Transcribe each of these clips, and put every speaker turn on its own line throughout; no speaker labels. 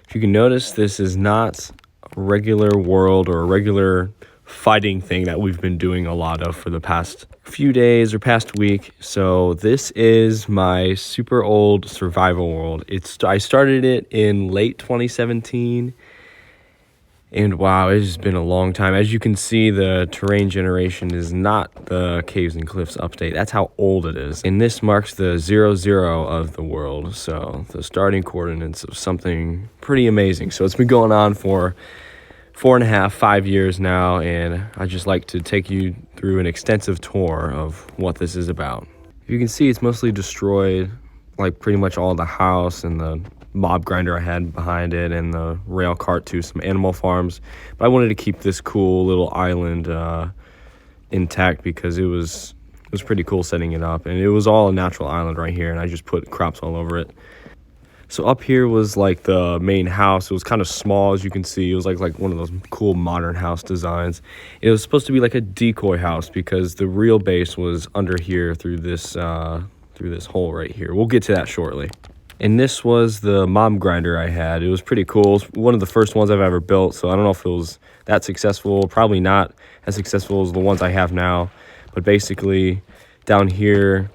If you can notice, this is not a regular world or a regular fighting thing that we've been doing a lot of for the past few days or past week. So this is my super old survival world. I started it in late 2017. And wow, it has been a long time. As you can see, the terrain generation is not the Caves and Cliffs update. That's how old it is. And this marks the 00 of the world. So the starting coordinates of something pretty amazing. So it's been going on for 4.5, 5 years now. And I just like to take you through an extensive tour of what this is about. You can see it's mostly destroyed, like pretty much all the house and the mob grinder I had behind it and the rail cart to some animal farms. But I wanted to keep this cool little island intact because it was pretty cool setting it up. And it was all a natural island right here, and I just put crops all over it. So up here was like the main house. It was kind of small, as you can see. It was like one of those cool modern house designs. It was supposed to be like a decoy house because the real base was under here through this hole right here. We'll get to that shortly. And this was the mob grinder I had. It was pretty cool. It's one of the first ones I've ever built, so I don't know if it was that successful. Probably not as successful as the ones I have now. But basically, down here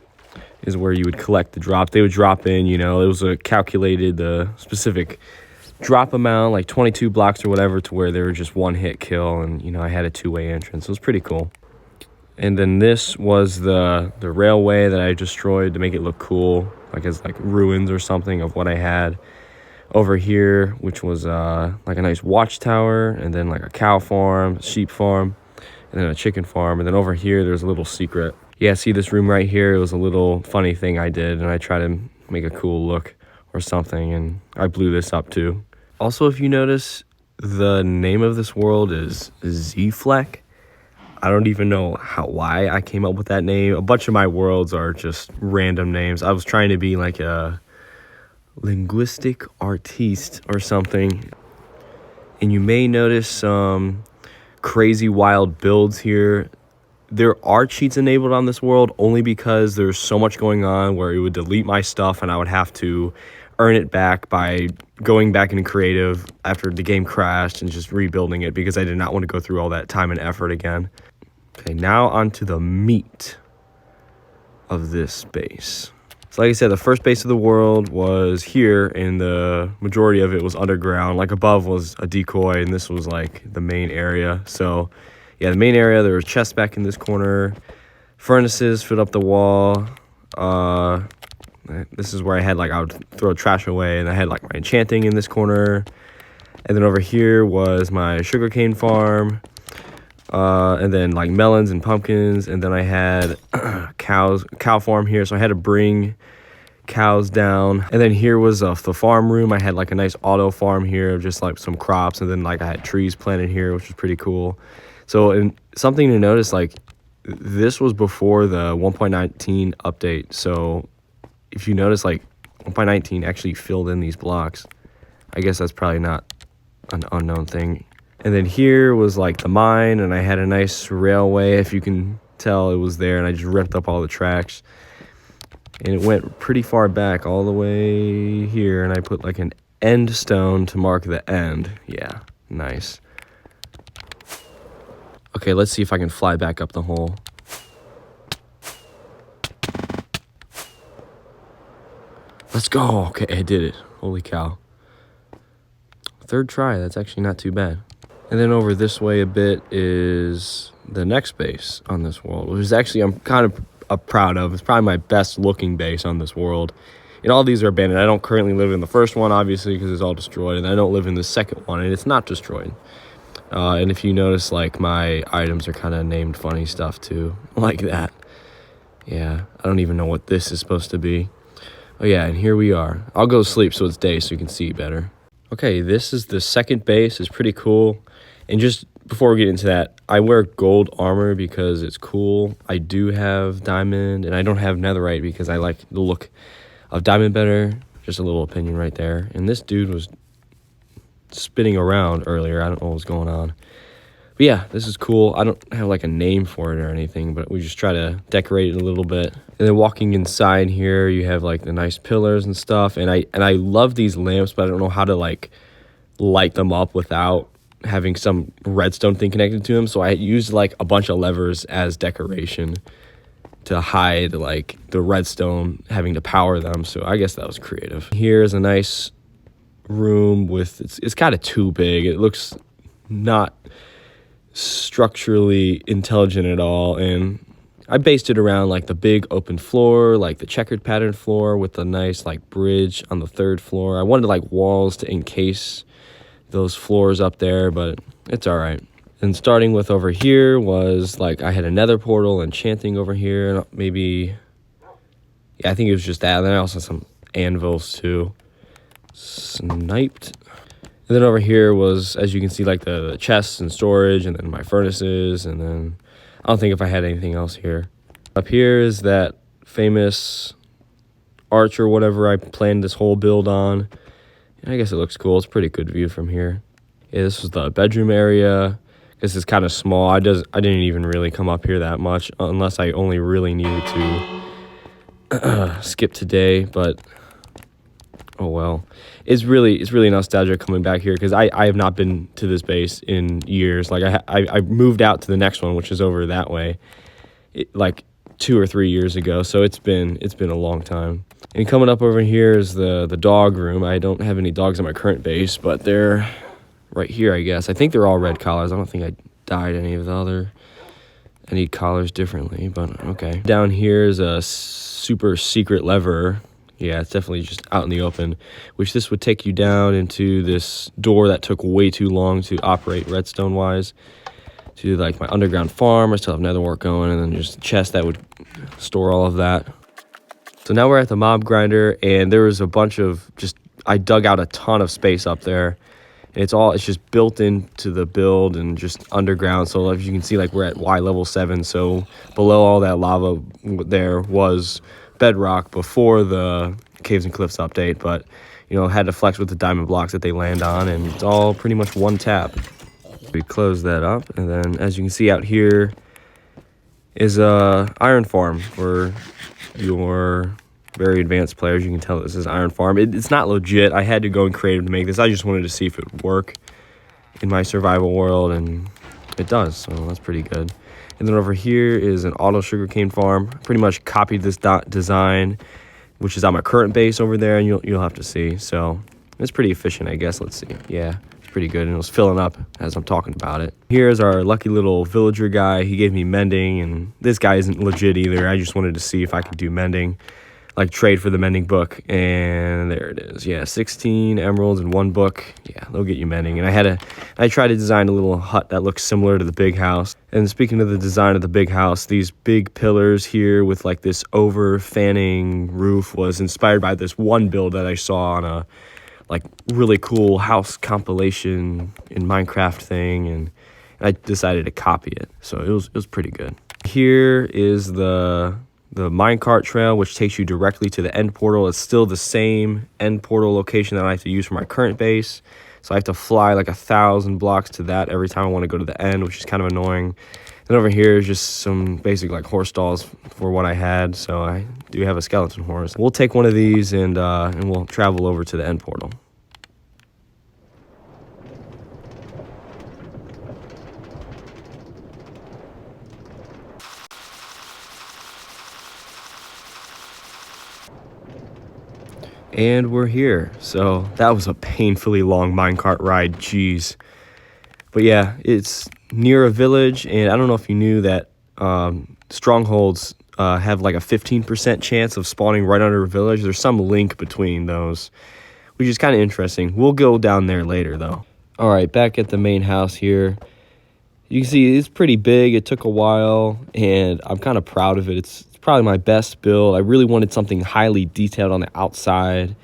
is where you would collect the drops. They would drop in, it was calculated the specific drop amount, like 22 blocks or whatever, to where they were just one hit kill. And, I had a two-way entrance. It was pretty cool. And then this was the railway that I destroyed to make it look cool, like as like ruins or something of what I had over here, which was like a nice watchtower, and then like a cow farm, sheep farm, and then a chicken farm. And then over here there's a little secret. Yeah, see this room right here? It was a little funny thing I did, and I tried to make a cool look or something, and I blew this up too. Also, if you notice, the name of this world is Z-Fleck. I don't even know why I came up with that name. A bunch of my worlds are just random names. I was trying to be like a linguistic artiste or something. And you may notice some crazy wild builds here. There are cheats enabled on this world only because there's so much going on where it would delete my stuff and I would have to earn it back by going back into creative after the game crashed and just rebuilding it because I did not want to go through all that time and effort again. Okay, now onto the meat of this base. So like I said, the first base of the world was here, and the majority of it was underground. Like above was a decoy, and this was like the main area. So yeah, the main area, there were chests back in this corner, furnaces filled up the wall. This is where I would throw trash away, and I had like my enchanting in this corner. And then over here was my sugarcane farm. And then like melons and pumpkins, and then I had cow farm here, so I had to bring cows down. And then here was the farm room. I had like a nice auto farm here, just like some crops, and then like I had trees planted here, which was pretty cool. So, and something to notice, like this was before the 1.19 update. So if you notice, like 1.19 actually filled in these blocks. I guess that's probably not an unknown thing. And then here was like the mine, and I had a nice railway. If you can tell, it was there, and I just ripped up all the tracks. And it went pretty far back, all the way here, and I put like an end stone to mark the end. Yeah, nice. Okay, let's see if I can fly back up the hole. Let's go. Okay, I did it. Holy cow. Third try, that's actually not too bad. And then over this way a bit is the next base on this world, which is actually I'm kind of proud of. It's probably my best looking base on this world. And all these are abandoned. I don't currently live in the first one, obviously, because it's all destroyed. And I don't live in the second one, and it's not destroyed. And if you notice, like, my items are kind of named funny stuff, too. Like that. Yeah, I don't even know what this is supposed to be. Oh, yeah, and here we are. I'll go sleep so it's day so you can see better. Okay, this is the second base. It's pretty cool. And just before we get into that, I wear gold armor because it's cool. I do have diamond, and I don't have netherite because I like the look of diamond better. Just a little opinion right there. And this dude was spinning around earlier. I don't know what was going on. But yeah, this is cool. I don't have like a name for it or anything, but we just try to decorate it a little bit. And then walking inside here, you have like the nice pillars and stuff. And I love these lamps, but I don't know how to like light them up without having some redstone thing connected to them. So I used like a bunch of levers as decoration to hide like the redstone having to power them. So I guess that was creative. Here's a nice room with, it's kind of too big. It looks not structurally intelligent at all. And I based it around like the big open floor, like the checkered pattern floor with a nice like bridge on the 3rd floor. I wanted like walls to encase those floors up there, but it's all right. And starting with over here was like I had a nether portal enchanting over here. Maybe, yeah, I think it was just that. And then I also had some anvils too. Sniped. And then over here was, as you can see, like the chests and storage, and then my furnaces, and then I don't think if I had anything else here. Up here is that famous arch or whatever I planned this whole build on. And I guess it looks cool. It's a pretty good view from here. Yeah, this was the bedroom area. This is kind of small. I didn't even really come up here that much unless I only really needed to skip today, but oh well. It's really nostalgic coming back here because I have not been to this base in years. Like I moved out to the next one, which is over that way, like 2 or 3 years ago. So it's been a long time. And coming up over here is the dog room. I don't have any dogs at my current base, but they're right here, I guess. I think they're all red collars. I don't think I dyed any collars differently, but okay. Down here is a super secret lever. Yeah, it's definitely just out in the open, which this would take you down into this door that took way too long to operate redstone-wise, to like my underground farm. I still have nether work going, and then just a chest that would store all of that. So now we're at the mob grinder, and there was a bunch of I dug out a ton of space up there. And it's just built into the build and just underground. So as you can see, like we're at Y level 7. So below all that lava there was bedrock before the Caves and Cliffs update, but you know, had to flex with the diamond blocks that they land on, and it's all pretty much one tap. We close that up, and then as you can see out here is a iron farm for your very advanced players. You can tell this is iron farm. It's not legit. I had to go in creative to make this. I just wanted to see if it would work in my survival world, and it does, so that's pretty good. And then over here is an auto sugarcane farm. Pretty much copied this design, which is on my current base over there, and you'll have to see. So it's pretty efficient, I guess. Let's see. Yeah, it's pretty good, and it was filling up as I'm talking about it. Here's our lucky little villager guy. He gave me mending, and this guy isn't legit either. I just wanted to see if I could do mending, like trade for the mending book, and there it is. Yeah, 16 emeralds and 1 book. Yeah, they'll get you mending. And I tried to design a little hut that looks similar to the big house. And speaking of the design of the big house, these big pillars here with like this over fanning roof was inspired by this one build that I saw on a like really cool house compilation in Minecraft thing, and I decided to copy it. So it was pretty good. Here is the minecart trail, which takes you directly to the end portal. It's still the same end portal location that I have to use for my current base. So I have to fly like 1,000 blocks to that every time I want to go to the end, which is kind of annoying. And over here is just some basic like horse stalls for what I had. So I do have a skeleton horse. We'll take one of these and we'll travel over to the end portal. And we're here. So that was a painfully long minecart ride, jeez. But yeah, it's near a village, and I don't know if you knew that strongholds have like a 15% chance of spawning right under a village. There's some link between those, which is kind of interesting. We'll go down there later, though. All right, back at the main house here. You can see it's pretty big. It took a while, and I'm kind of proud of it. It's probably my best build. I really wanted something highly detailed on the outside,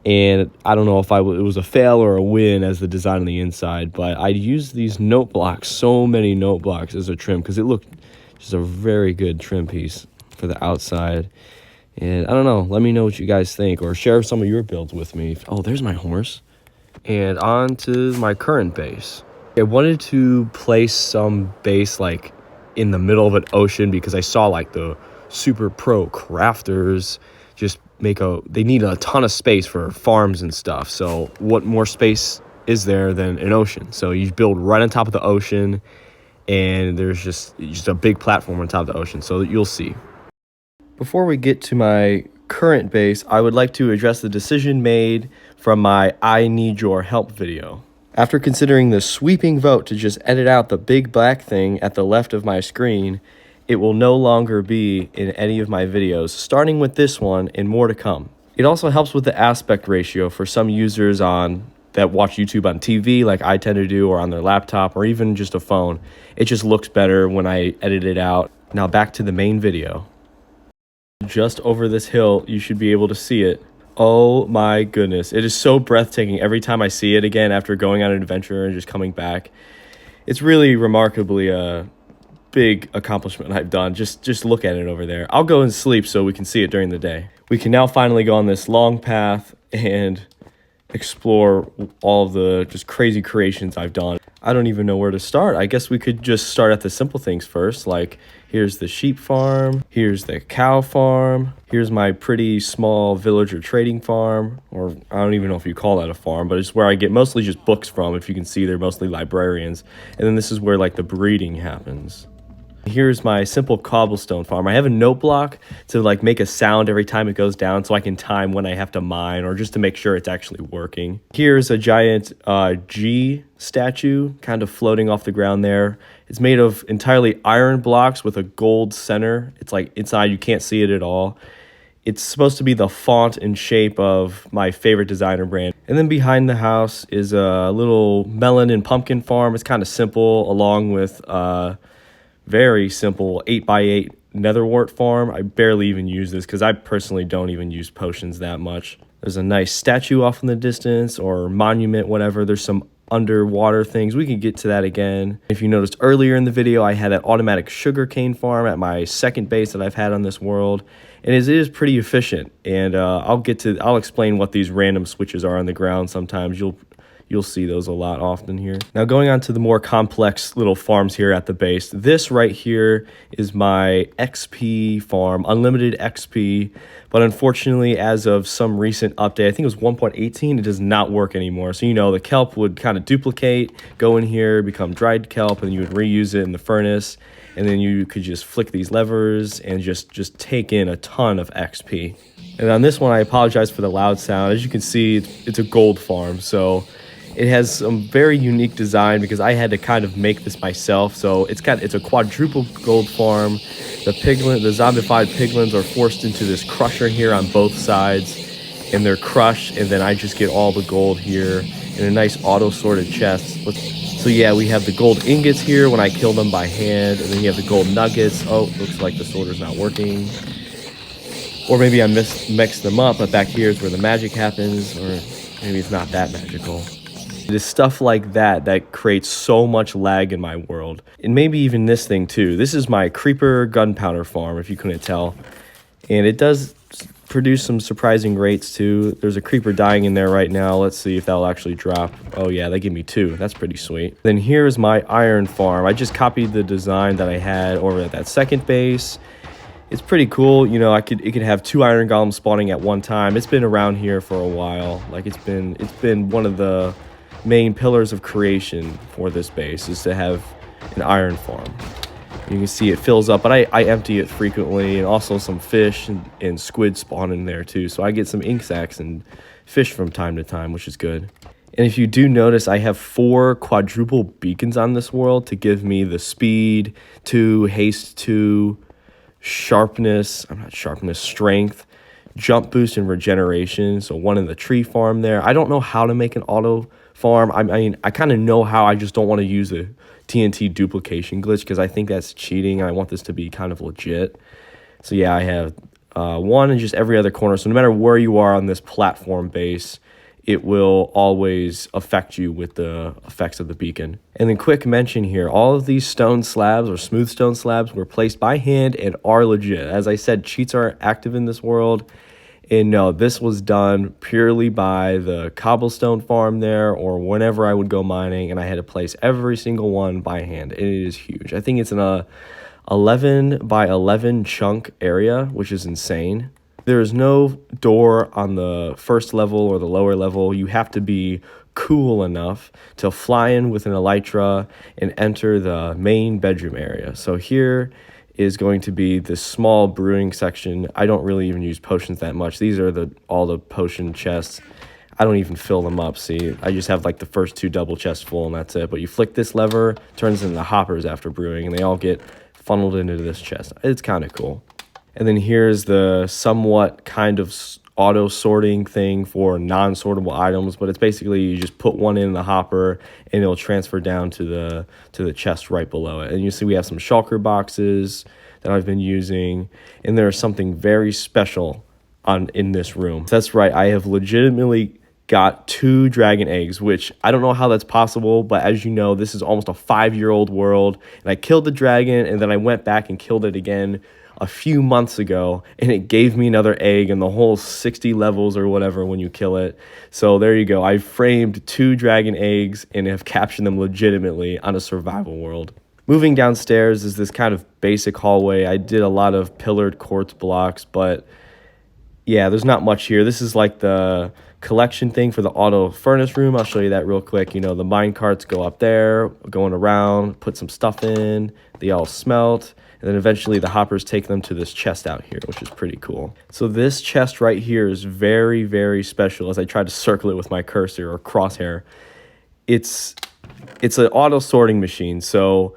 and I don't know if it was a fail or a win as the design on the inside, but I used these note blocks, so many note blocks as a trim, because it looked just a very good trim piece for the outside. And I don't know, let me know what you guys think, or share some of your builds with me. Oh, there's my horse. And on to my current base. I wanted to place some base like in the middle of an ocean, because I saw like the super pro crafters just they need a ton of space for farms and stuff. So what more space is there than an ocean. So you build right on top of the ocean, and there's just a big platform on top of the ocean. So you'll see. Before we get to my current base, I would like to address the decision made from my I Need Your Help video. After considering the sweeping vote to just edit out the big black thing at the left of my screen, it will no longer be in any of my videos, starting with this one and more to come. It also helps with the aspect ratio for some users that watch YouTube on TV like I tend to do, or on their laptop, or even just a phone. It just looks better when I edit it out. Now back to the main video. Just over this hill, you should be able to see it. Oh my goodness. It is so breathtaking every time I see it again after going on an adventure and just coming back. It's really remarkably a big accomplishment I've done. Just look at it over there. I'll go and sleep so we can see it during the day. We can now finally go on this long path and explore all of the just crazy creations I've done. I don't even know where to start. I guess we could just start at the simple things first, like here's the sheep farm, here's the cow farm, here's my pretty small villager trading farm, or I don't even know if you call that a farm, but it's where I get mostly just books from. If you can see, they're mostly librarians. And then this is where like the breeding happens. Here's my simple cobblestone farm. I have a note block to like make a sound every time it goes down so I can time when I have to mine, or just to make sure it's actually working. Here's a giant G statue kind of floating off the ground there. It's made of entirely iron blocks with a gold center. It's like inside you can't see it at all. It's supposed to be the font and shape of my favorite designer brand. And then behind the house is a little melon and pumpkin farm. It's kind of simple, along with very simple 8x8 netherwort farm. I barely even use this because I personally don't even use potions that much. There's a nice statue off in the distance, or monument, whatever. There's some underwater things. We can get to that again. If you noticed earlier in the video, I had that automatic sugarcane farm at my second base that I've had on this world, and it is pretty efficient. And I'll explain what these random switches are on the ground. Sometimes you'll see those a lot often here. Now going on to the more complex little farms here at the base. This right here is my XP farm, unlimited XP. But unfortunately, as of some recent update, I think it was 1.18, it does not work anymore. So, the kelp would kind of duplicate, go in here, become dried kelp, and you would reuse it in the furnace. And then you could just flick these levers and just take in a ton of XP. And on this one, I apologize for the loud sound. As you can see, it's a gold farm. So it has some very unique design because I had to kind of make this myself. So it's a quadruple gold farm. The zombified piglins are forced into this crusher here on both sides, and they're crushed, and then I just get all the gold here in a nice auto-sorted chest. So yeah, we have the gold ingots here when I kill them by hand, and then you have the gold nuggets. Oh, looks like the sorter's not working. Or maybe I mixed them up, but back here is where the magic happens, or maybe it's not that magical. It is stuff like that creates so much lag in my world. And maybe even this thing too. This is my creeper gunpowder farm, if you couldn't tell. And it does produce some surprising rates too. There's a creeper dying in there right now. Let's see if that'll actually drop. Oh yeah, they give me 2. That's pretty sweet. Then here's my iron farm. I just copied the design that I had over at that second base. It's pretty cool. It could have 2 iron golems spawning at one time. It's been around here for a while. Like it's been one of the main pillars of creation for this base, is to have an iron farm. You can see it fills up, but I empty it frequently, and also some fish and squid spawn in there too. So I get some ink sacs and fish from time to time, which is good. And if you do notice, I have 4 quadruple beacons on this world to give me the speed 2, haste 2, strength, jump boost, and regeneration. So 1 in the tree farm there. I don't know how to make an auto farm. I kind of know how. I just don't want to use the TNT duplication glitch because I think that's cheating. I want this to be kind of legit. So yeah, I have 1 in just every other corner. So no matter where you are on this platform base, it will always affect you with the effects of the beacon. And then quick mention here, all of these stone slabs or smooth stone slabs were placed by hand and are legit. As I said, cheats are active in this world. And no, this was done purely by the cobblestone farm there, or whenever I would go mining, and I had to place every single one by hand. It is huge. I think it's an 11 by 11 chunk area, which is insane. There is no door on the first level or the lower level. You have to be cool enough to fly in with an elytra and enter the main bedroom area. So here is going to be this small brewing section. I don't really even use potions that much. These are all the potion chests. I don't even fill them up. See, I just have like the first 2 double chests full and that's it. But you flick this lever, turns into hoppers after brewing, and they all get funneled into this chest. It's kind of cool. And then here's the somewhat kind of auto sorting thing for non-sortable items, but it's basically you just put one in the hopper and it'll transfer down to the chest right below it. And you see we have some shulker boxes that I've been using, and there's something very special in this room. That's right, I have legitimately got 2 dragon eggs, which I don't know how that's possible, but as you know, this is almost a 5-year-old world, and I killed the dragon and then I went back and killed it again a few months ago, and it gave me another egg and the whole 60 levels or whatever when you kill it. So there you go. I framed 2 dragon eggs and have captured them legitimately on a survival world. Moving downstairs is this kind of basic hallway. I did a lot of pillared quartz blocks, but yeah, there's not much here. This is like the collection thing for the auto furnace room. I'll show you that real quick. You know, the mine carts go up there, going around, put some stuff in, they all smelt. And then eventually the hoppers take them to this chest out here, which is pretty cool. So this chest right here is very, very special. As I try to circle it with my cursor or crosshair, it's an auto sorting machine. So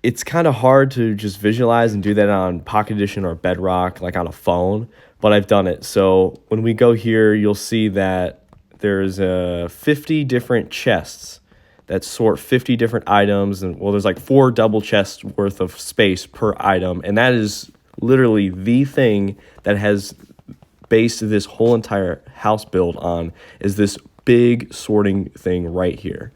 it's kind of hard to just visualize and do that on Pocket Edition or Bedrock, like on a phone, but I've done it. So when we go here, you'll see that there's 50 different chests that sort 50 different items, and well, there's like 4 double chests worth of space per item, and that is literally the thing that has based this whole entire house build on, is this big sorting thing right here.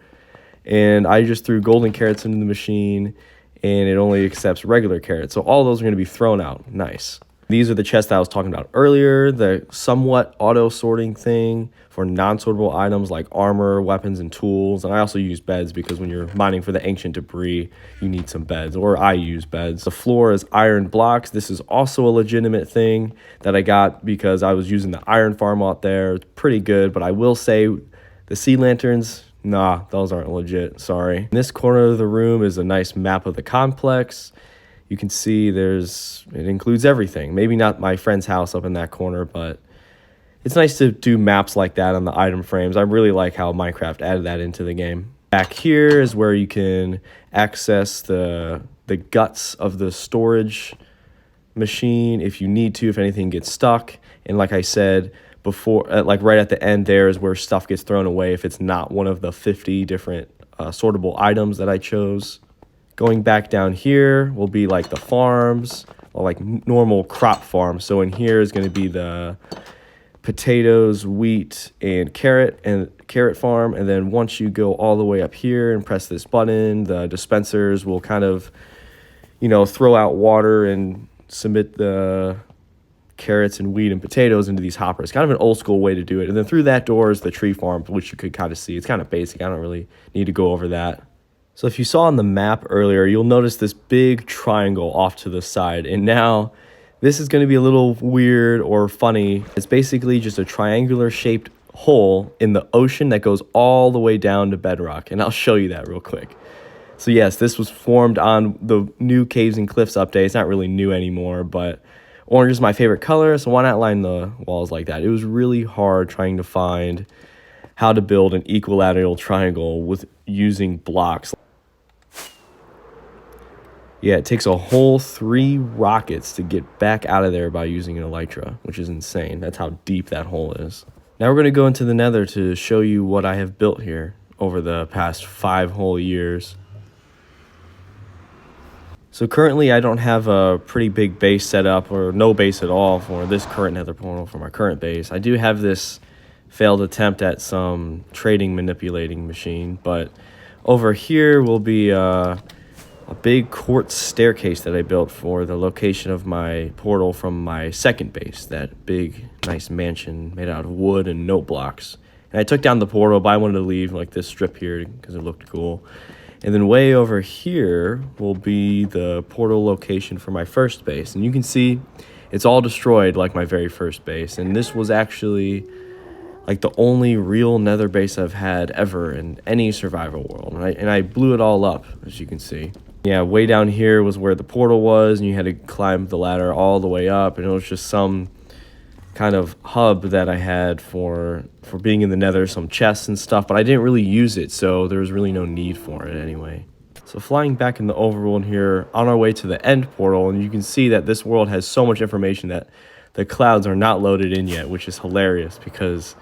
And I just threw golden carrots into the machine, and it only accepts regular carrots, so all those are going to be thrown out. Nice. These are the chests that I was talking about earlier, the somewhat auto sorting thing for non-sortable items like armor, weapons, and tools. And I also use beds because when you're mining for the ancient debris, you need some beds, or I use beds. The floor is iron blocks. This is also a legitimate thing that I got because I was using the iron farm out there. It's pretty good, but I will say the sea lanterns, nah, those aren't legit, sorry. In this corner of the room is a nice map of the complex. You can see it includes everything. Maybe not my friend's house up in that corner, but it's nice to do maps like that on the item frames. I really like how Minecraft added that into the game. Back here is where you can access the guts of the storage machine if you need to, if anything gets stuck. And like I said before, like right at the end there is where stuff gets thrown away if it's not one of the 50 different sortable items that I chose. Going back down here will be like the farms, or like normal crop farms. So in here is going to be the potatoes, wheat, and carrot farm. And then once you go all the way up here and press this button, the dispensers will kind of, throw out water and submit the carrots and wheat and potatoes into these hoppers. Kind of an old school way to do it. And then through that door is the tree farm, which you could kind of see. It's kind of basic. I don't really need to go over that. So if you saw on the map earlier, you'll notice this big triangle off to the side. And now this is going to be a little weird or funny. It's basically just a triangular shaped hole in the ocean that goes all the way down to bedrock. And I'll show you that real quick. So yes, this was formed on the new Caves and Cliffs update. It's not really new anymore, but orange is my favorite color, so why not line the walls like that? It was really hard trying to find how to build an equilateral triangle with using blocks. Yeah, it takes a whole 3 rockets to get back out of there by using an elytra, which is insane. That's how deep that hole is. Now we're going to go into the nether to show you what I have built here over the past 5 whole years. So currently I don't have a pretty big base set up, or no base at all for this current nether portal for my current base. I do have this failed attempt at some trading manipulating machine, but over here will be a big quartz staircase that I built for the location of my portal from my second base, that big nice mansion made out of wood and note blocks. And I took down the portal, but I wanted to leave like this strip here because it looked cool. And then way over here will be the portal location for my first base. And you can see it's all destroyed like my very first base. And this was actually like the only real nether base I've had ever in any survival world. And I blew it all up, as you can see. Yeah, way down here was where the portal was, and you had to climb the ladder all the way up, and it was just some kind of hub that I had for being in the nether, some chests and stuff, but I didn't really use it, so there was really no need for it anyway. So flying back in the overworld here, on our way to the end portal, and you can see that this world has so much information that the clouds are not loaded in yet, which is hilarious because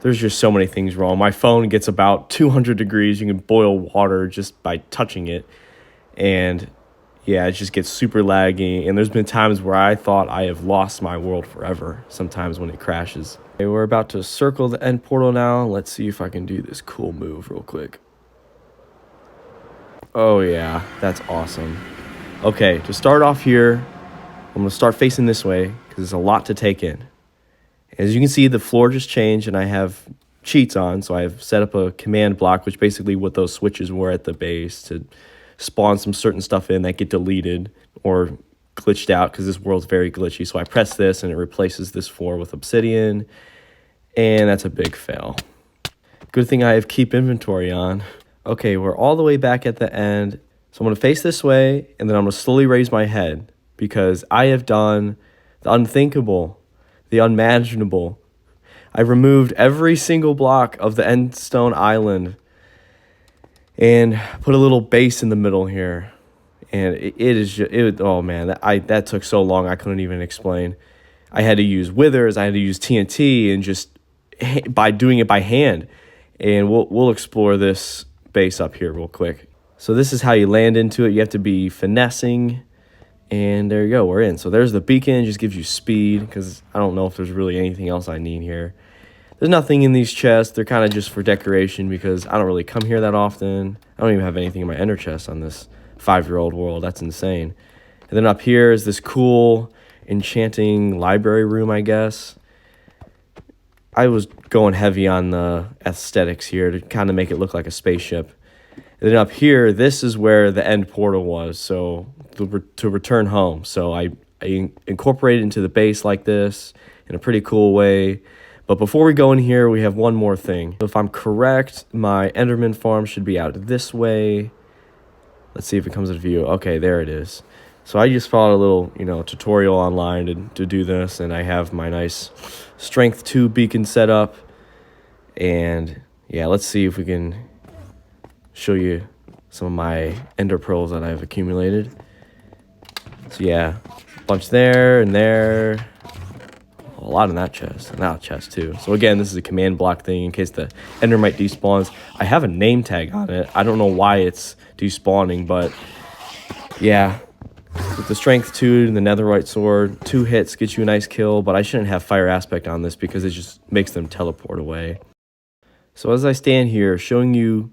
there's just so many things wrong. My phone gets about 200 degrees. You can boil water just by touching it. And yeah, it just gets super laggy. And there's been times where I thought I have lost my world forever, sometimes when it crashes. Okay, we're about to circle the end portal now. Let's see if I can do this cool move real quick. Oh yeah, that's awesome. Okay, to start off here, I'm going to start facing this way because there's a lot to take in. As you can see, the floor just changed and I have cheats on. So I've set up a command block, which basically what those switches were at the base to spawn some certain stuff in that get deleted or glitched out because this world's very glitchy. So I press this and it replaces this floor with obsidian. And that's a big fail. Good thing I have keep inventory on. Okay, we're all the way back at the end. So I'm going to face this way and then I'm going to slowly raise my head because I have done the unthinkable, the unimaginable. I removed every single block of the Endstone Island and put a little base in the middle here. And it is just, oh man, that took so long I couldn't even explain. I had to use withers, I had to use TNT, and just by doing it by hand. And we'll explore this base up here real quick. So this is how you land into it. You have to be finessing. And there you go, we're in. So there's the beacon, just gives you speed, because I don't know if there's really anything else I need here. There's nothing in these chests. They're kind of just for decoration, because I don't really come here that often. I don't even have anything in my ender chest on this 5-year-old world. That's insane. And then up here is this cool enchanting library room, I guess. I was going heavy on the aesthetics here to kind of make it look like a spaceship. And then up here, this is where the end portal was, so to return home. So I incorporated into the base like this in a pretty cool way. But before we go in here, we have one more thing. So if I'm correct, my Enderman farm should be out this way. Let's see if it comes into view. Okay, there it is. So I just followed a little, tutorial online to do this, and I have my nice Strength 2 beacon set up. And yeah, let's see if we can show you some of my ender pearls that I've accumulated. So yeah, a bunch there and there. A lot in that chest, and that chest too. So again, this is a command block thing in case the endermite despawns. I have a name tag on it. I don't know why it's despawning, but yeah. With the strength 2 and the netherite sword, 2 hits gets you a nice kill, but I shouldn't have fire aspect on this because it just makes them teleport away. So as I stand here showing you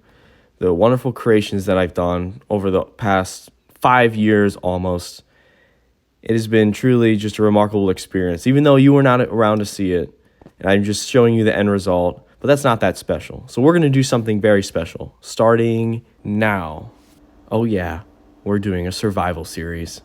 the wonderful creations that I've done over the past 5 years almost, it has been truly just a remarkable experience, even though you were not around to see it. And I'm just showing you the end result, but that's not that special. So we're going to do something very special, starting now. Oh yeah, we're doing a survival series.